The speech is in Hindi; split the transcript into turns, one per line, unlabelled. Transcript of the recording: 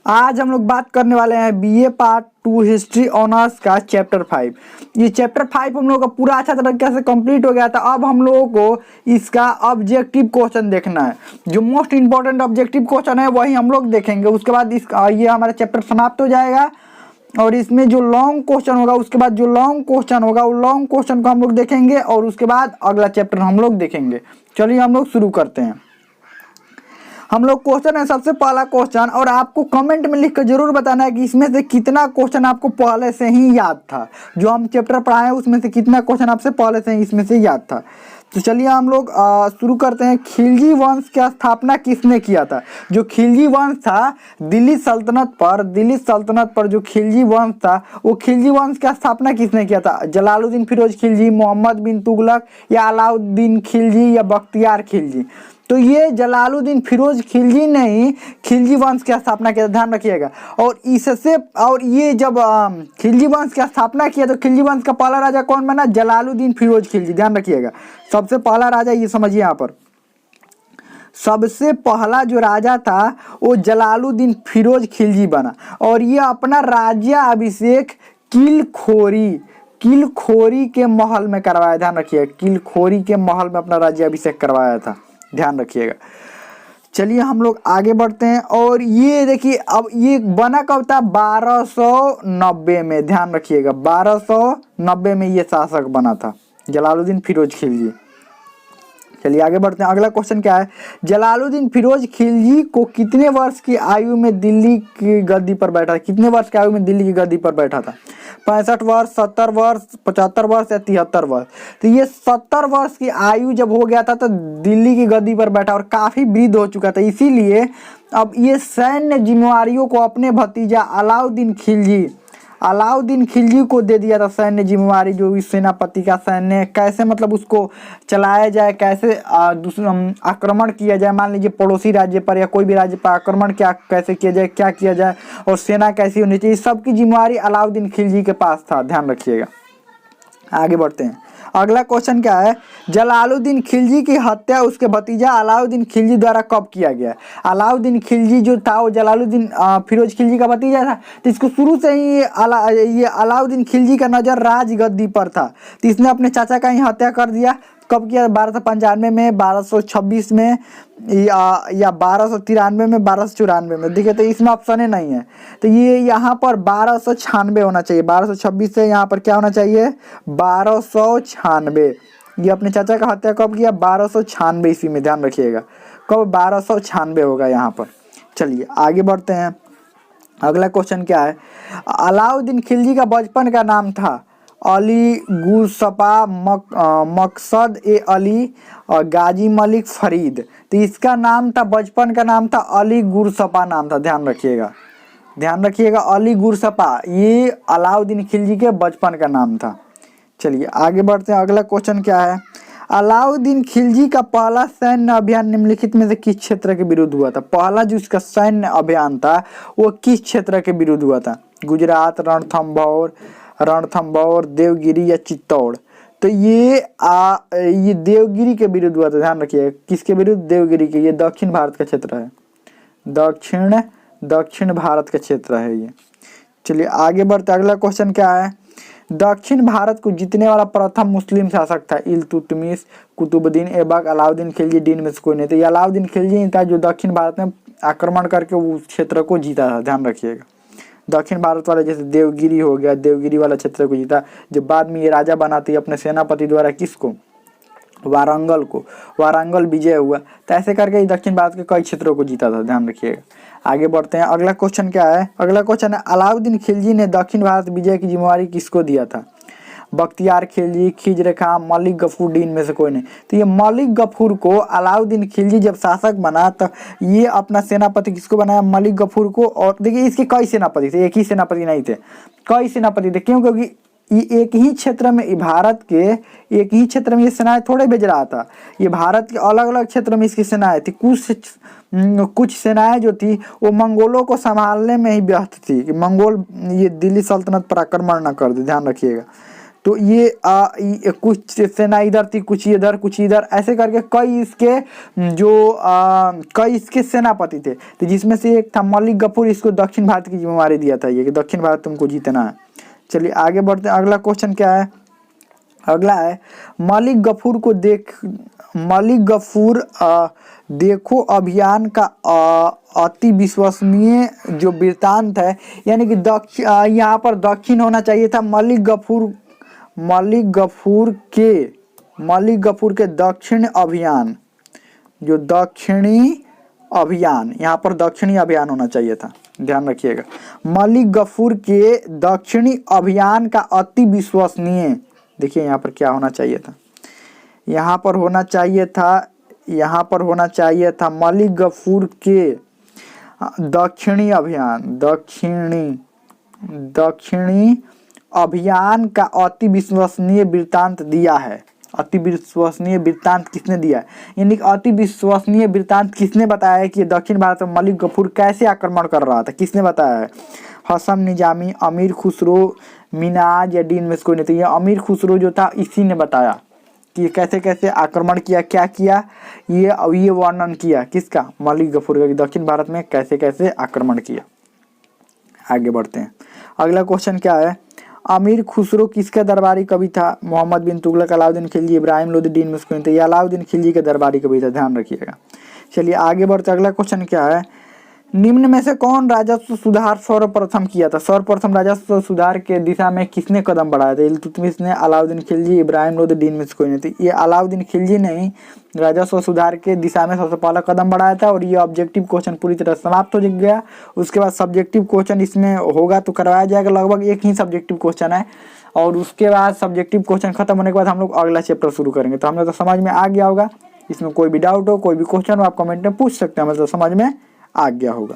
आज हम लोग बात करने वाले हैं बीए पार्ट 2 हिस्ट्री ऑनर्स का चैप्टर 5। ये चैप्टर 5 हम लोग का पूरा अच्छा तरीके से कंप्लीट हो गया था। अब हम लोगों को इसका ऑब्जेक्टिव क्वेश्चन देखना है। जो मोस्ट इंपॉर्टेंट ऑब्जेक्टिव क्वेश्चन है वही हम लोग देखेंगे। उसके बाद ये हमारा चैप्टर समाप्त हो जाएगा और इसमें जो लॉन्ग क्वेश्चन होगा उसके बाद जो लॉन्ग क्वेश्चन होगा वो लॉन्ग क्वेश्चन को हम लोग देखेंगे और उसके बाद अगला चैप्टर हम लोग देखेंगे। चलिए हम लोग शुरू करते हैं। हम लोग क्वेश्चन है सबसे पहला क्वेश्चन, और आपको कमेंट में लिख कर जरूर बताना है कि इसमें से कितना क्वेश्चन आपको पहले से ही याद था। जो हम चैप्टर पढ़ाए उसमें से कितना क्वेश्चन आपसे पहले से ही इसमें से याद था। तो चलिए हम लोग शुरू करते हैं। खिलजी वंश की स्थापना किसने किया था? जो खिलजी वंश था दिल्ली सल्तनत पर जो खिलजी वंश था वो खिलजी वंश की स्थापना किसने किया था? जलालुद्दीन फिरोज खिलजी, मोहम्मद बिन तुगलक, या अलाउद्दीन खिलजी, या बख्तियार खिलजी? तो ये जलालुद्दीन फिरोज खिलजी ने ही खिलजी वंश की स्थापना किया, ध्यान रखिएगा। और ये जब खिलजी वंश की स्थापना किया तो खिलजी वंश का पहला राजा कौन बना? जलालुद्दीन फिरोज खिलजी, ध्यान रखिएगा। सबसे पहला राजा ये समझिए, यहाँ पर सबसे पहला जो राजा था वो जलालुद्दीन फिरोज खिलजी बना। और ये अपना राज्याभिषेक किलखोरी के महल में करवाया, ध्यान रखिएगा। किलखोरी के महल में अपना राज्याभिषेक करवाया था, ध्यान रखिएगा। चलिए हम लोग आगे बढ़ते हैं। और ये देखिए अब ये बना कब था? 1290 में, ध्यान रखिएगा। 1290 में ये शासक बना था जलालुद्दीन फिरोज खिलजी। चलिए आगे बढ़ते हैं। अगला क्वेश्चन क्या है? जलालुद्दीन फिरोज खिलजी को कितने वर्ष की आयु में दिल्ली की गद्दी पर बैठा? कितने वर्ष की आयु में दिल्ली की गद्दी पर बैठा था? 65 वर्ष, 70 वर्ष, 75 वर्ष या 73 वर्ष? तो ये 70 वर्ष की आयु जब हो गया था तो दिल्ली की गद्दी पर बैठा और काफी वृद्ध हो चुका था। इसीलिए अब ये सैन्य जिम्मेवारियों को अपने भतीजा अलाउद्दीन खिलजी को दे दिया था। सैन्य जिम्मेवारी जो इस सेनापति का सैन्य कैसे मतलब उसको चलाया जाए, कैसे आक्रमण किया जाए, मान लीजिए पड़ोसी राज्य पर या कोई भी राज्य पर आक्रमण कैसे किया जाए, क्या किया जाए, और सेना कैसी होनी चाहिए, सबकी जिम्मेवारी अलाउद्दीन खिलजी के पास था, ध्यान रखिएगा। आगे बढ़ते हैं। अगला क्वेश्चन क्या है? जलालुद्दीन खिलजी की हत्या उसके भतीजा अलाउद्दीन खिलजी द्वारा कब किया गया? अलाउद्दीन खिलजी जो था वो जलालुद्दीन फिरोज खिलजी का भतीजा था, तो इसको शुरू से ही ये अलाउद्दीन खिलजी का नजर राजगद्दी पर था, तो इसने अपने चाचा का ही हत्या कर दिया। कब किया? 1295 में, 1226 में, या 1293 में, 1294 में। देखिए तो इसमें ऑप्शन नहीं है, तो ये यहाँ पर 1296 होना चाहिए। 1226 से यहाँ पर क्या होना चाहिए? 1296। ये अपने चाचा का हत्या कब किया? 1296 ईस्वी में, ध्यान रखिएगा। कब? 1296 होगा यहाँ पर। चलिए आगे बढ़ते हैं। अगला क्वेश्चन क्या है? अलाउद्दीन खिलजी का बचपन का नाम था अली गुरसपा, मकसद ए अली और गाजी मलिक फरीद। तो इसका नाम था, बचपन का नाम था अली गुरसपा नाम था, ध्यान रखिएगा। अली गुरसपा ये अलाउद्दीन खिलजी के बचपन का नाम था। चलिए आगे बढ़ते हैं। अगला क्वेश्चन क्या है? अलाउद्दीन खिलजी का पहला सैन्य अभियान निम्नलिखित में से किस क्षेत्र के विरुद्ध हुआ था? पहला जो इसका सैन्य अभियान था वो किस क्षेत्र के विरुद्ध हुआ था? गुजरात, रणथंभौर, देवगिरी या चित्तौड़? तो ये देवगिरी के विरुद्ध हुआ था, ध्यान रखिए। किसके विरुद्ध? देवगिरी के। ये दक्षिण भारत का क्षेत्र है, दक्षिण भारत का क्षेत्र है ये। चलिए आगे बढ़ते। अगला क्वेश्चन क्या है? दक्षिण भारत को जीतने वाला प्रथम मुस्लिम शासक था इल्तुतमिश, कुतुबुद्दीन ऐबक, अलाउद्दीन खिलजी, दिन में से कोई नहीं। तो ये अलाउद्दीन खिलजी ही था जो दक्षिण भारत में आक्रमण करके उस क्षेत्र को जीता था, ध्यान रखिएगा। दक्षिण भारत वाले जैसे देवगिरी हो गया, देवगिरी वाला क्षेत्र को जीता। जब बाद में ये राजा बनाते अपने सेनापति द्वारा किसको? वारंगल विजय हुआ। तो ऐसे करके दक्षिण भारत के कई क्षेत्रों को जीता था, ध्यान रखिएगा। आगे बढ़ते हैं। अगला क्वेश्चन क्या है? अगला क्वेश्चन है अलाउद्दीन खिलजी ने दक्षिण भारत विजय की जिम्मेवारी किसको दिया था? बख्तियार खिलजी, खिजर खां, मलिक गफूर, दिन में से कोई नहीं। तो ये मलिक गफूर को अलाउद्दीन खिलजी जब शासक बना तो ये अपना सेनापति किसको बनाया? मलिक गफूर को। और देखिए इसके कई सेनापति थे, एक ही सेनापति नहीं थे, कई सेनापति थे। क्यों? क्योंकि एक ही क्षेत्र में भारत के एक ही क्षेत्र में ये सेनाएं थोड़े भेज रहा था। ये भारत के अलग अलग क्षेत्र में इसकी सेनाएं थी। कुछ सेनाएं जो थी वो मंगोलों को संभालने में ही व्यस्त थी कि मंगोल ये दिल्ली सल्तनत पर आक्रमण न कर दे, ध्यान रखिएगा। तो ये कुछ सेना इधर थी, कुछ इधर कुछ इधर, ऐसे करके कई इसके सेनापति थे। तो जिसमें से एक था मलिक गफूर, इसको दक्षिण भारत की जिम्मेवारी दिया था ये कि दक्षिण भारत तुमको जीतना है। चलिए आगे बढ़ते हैं। अगला क्वेश्चन क्या है, अगला है मलिक गफूर देखो अभियान का अति विश्वसनीय जो वृत्तांत है, यानी कि यहाँ पर दक्षिण होना चाहिए था। मलिक गफूर के दक्षिण अभियान, जो दक्षिणी अभियान, यहाँ पर दक्षिणी अभियान होना चाहिए था, ध्यान रखिएगा। मलिक गफूर के दक्षिणी अभियान का अति विश्वसनीय, देखिए यहाँ पर क्या होना चाहिए था, यहाँ पर होना चाहिए था मलिक गफूर के दक्षिणी अभियान का अति विश्वसनीय वृत्तांत दिया है। अति विश्वसनीय वृत्तांत किसने दिया है, यानी अति विश्वसनीय वृत्तांत किसने बताया है कि दक्षिण भारत में मलिक गफूर कैसे आक्रमण कर रहा था, किसने बताया है? हसन निजामी, अमीर खुसरो, मिनाज या डीन में से कोई नहीं। तो ये अमीर खुसरो जो था इसी ने बताया कि कैसे कैसे आक्रमण किया, क्या किया, ये वर्णन किया किसका, मलिक गफूर का, दक्षिण भारत में कैसे कैसे आक्रमण किया। आगे बढ़ते हैं। अगला क्वेश्चन क्या है, अमीर खुसरो किसका दरबारी कवि था? मोहम्मद बिन तुगलक, अलाउद्दीन खिलजी, इब्राहिम लोदी, डीन मुस्कुन। तो ये अलाउद्दीन खिलजी का दरबारी कवि था, ध्यान रखिएगा। चलिए आगे बढ़ते। अगला क्वेश्चन क्या है, निम्न में से कौन राजस्व सुधार सर्वप्रथम किया था? सर्वप्रथम राजस्व सुधार के दिशा में किसने कदम बढ़ाया था? इल्तुतमिश ने, अलाउद्दीन खिलजी, इब्राहिम लोदी, डीन में से कोई नहीं। थी ये अलाउद्दीन खिलजी ने ही राजस्व सुधार के दिशा में सबसे पहला कदम बढ़ाया था। और ये ऑब्जेक्टिव क्वेश्चन पूरी तरह समाप्त हो गया। उसके बाद सब्जेक्टिव क्वेश्चन इसमें होगा तो करवाया जाएगा, लगभग एक ही सब्जेक्टिव क्वेश्चन है। और उसके बाद सब्जेक्टिव क्वेश्चन खत्म होने के बाद हम लोग अगला चैप्टर शुरू करेंगे। तो हमें तो समझ में आ गया होगा। इसमें कोई भी डाउट हो, कोई भी क्वेश्चन हो, आप कमेंट में पूछ सकते हैं, हमें तो समझ में आ गया होगा।